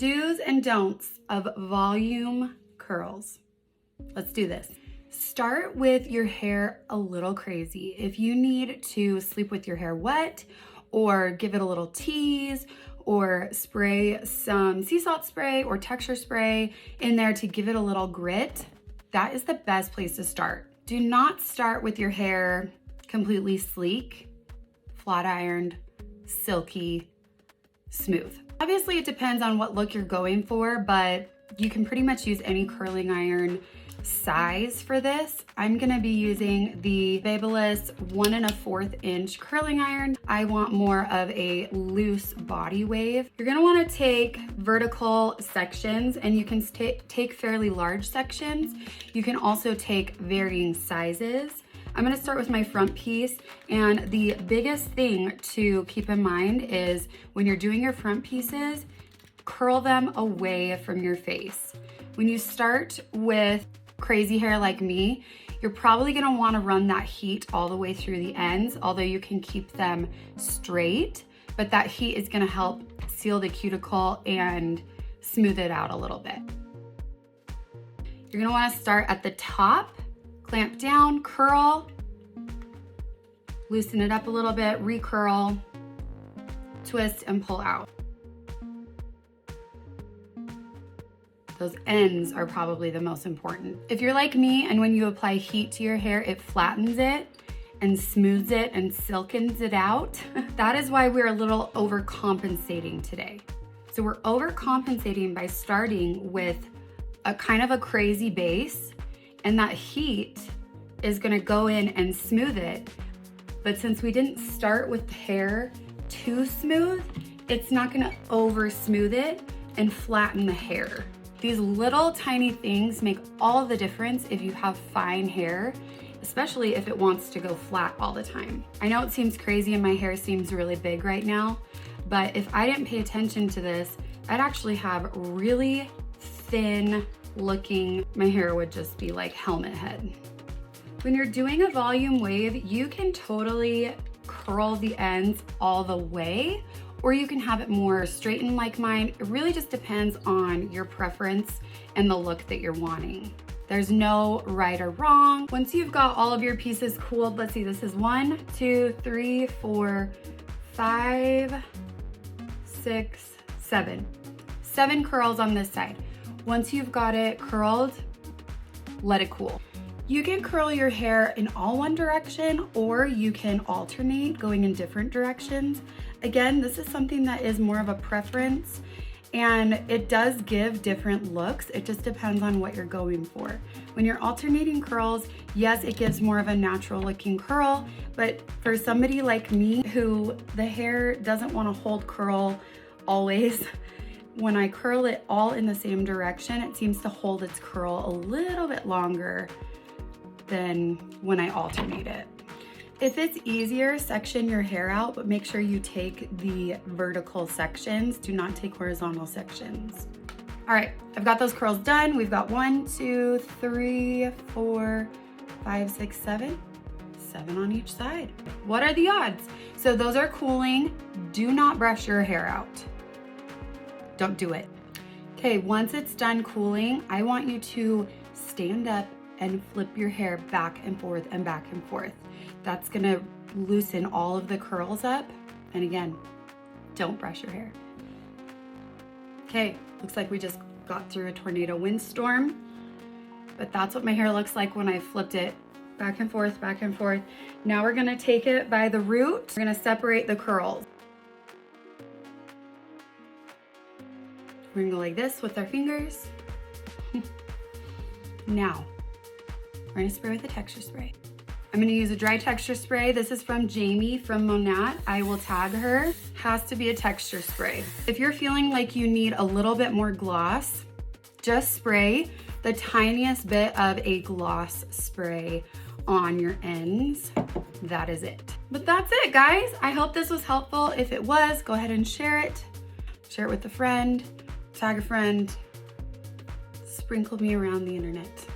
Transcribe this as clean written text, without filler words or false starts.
Do's and don'ts of volume curls. Let's do this. Start with your hair a little crazy. If you need to sleep with your hair wet or give it a little tease or spray some sea salt spray or texture spray in there to give it a little grit, that is the best place to start. Do not start with your hair completely sleek, flat ironed, silky, smooth. Obviously it depends on what look you're going for, but you can pretty much use any curling iron size for this. I'm gonna be using the Babyliss 1 1/4 inch curling iron. I want more of a loose body wave. You're gonna wanna take vertical sections, and you can take fairly large sections. You can also take varying sizes. I'm gonna start with my front piece, and the biggest thing to keep in mind is when you're doing your front pieces, curl them away from your face. When you start with crazy hair like me, you're probably gonna wanna run that heat all the way through the ends, although you can keep them straight, but that heat is gonna help seal the cuticle and smooth it out a little bit. You're gonna wanna start at the top, clamp down, curl, loosen it up a little bit, recurl, twist, and pull out. Those ends are probably the most important. If you're like me and when you apply heat to your hair, it flattens it and smooths it and silkens it out, that is why we're a little overcompensating today. So we're overcompensating by starting with a kind of a crazy base, and that heat is gonna go in and smooth it. But since we didn't start with the hair too smooth, it's not gonna over smooth it and flatten the hair. These little tiny things make all the difference if you have fine hair, especially if it wants to go flat all the time. I know it seems crazy and my hair seems really big right now, but if I didn't pay attention to this, I'd actually have really thin looking, my hair would just be like helmet head. When you're doing a volume wave, you can totally curl the ends all the way, or you can have it more straightened like mine. It really just depends on your preference and the look that you're wanting. There's no right or wrong. Once you've got all of your pieces cooled, let's see, this is 1, 2, 3, 4, 5, 6, 7. 7 curls on this side. Once you've got it curled, let it cool. You can curl your hair in all one direction, or you can alternate going in different directions. Again, this is something that is more of a preference, and it does give different looks. It just depends on what you're going for. When you're alternating curls, yes, it gives more of a natural looking curl, but for somebody like me who the hair doesn't want to hold curl always, when I curl it all in the same direction, it seems to hold its curl a little bit longer than when I alternate it. If it's easier, section your hair out, but make sure you take the vertical sections. Do not take horizontal sections. All right, I've got those curls done. We've got 1, 2, 3, 4, 5, 6, 7. 7 on each side. What are the odds? So those are cooling. Do not brush your hair out. Don't do it. Okay, once it's done cooling, I want you to stand up and flip your hair back and forth and back and forth. That's gonna loosen all of the curls up. And again, don't brush your hair. Okay, looks like we just got through a tornado windstorm, but that's what my hair looks like when I flipped it back and forth, back and forth. Now we're gonna take it by the root. We're gonna separate the curls. We're gonna go like this with our fingers. Now, we're gonna spray with a texture spray. I'm gonna use a dry texture spray. This is from Jamie from Monat. I will tag her. Has to be a texture spray. If you're feeling like you need a little bit more gloss, just spray the tiniest bit of a gloss spray on your ends. That is it. But that's it, guys. I hope this was helpful. If it was, go ahead and share it. Share it with a friend, tag a friend, sprinkle me around the internet.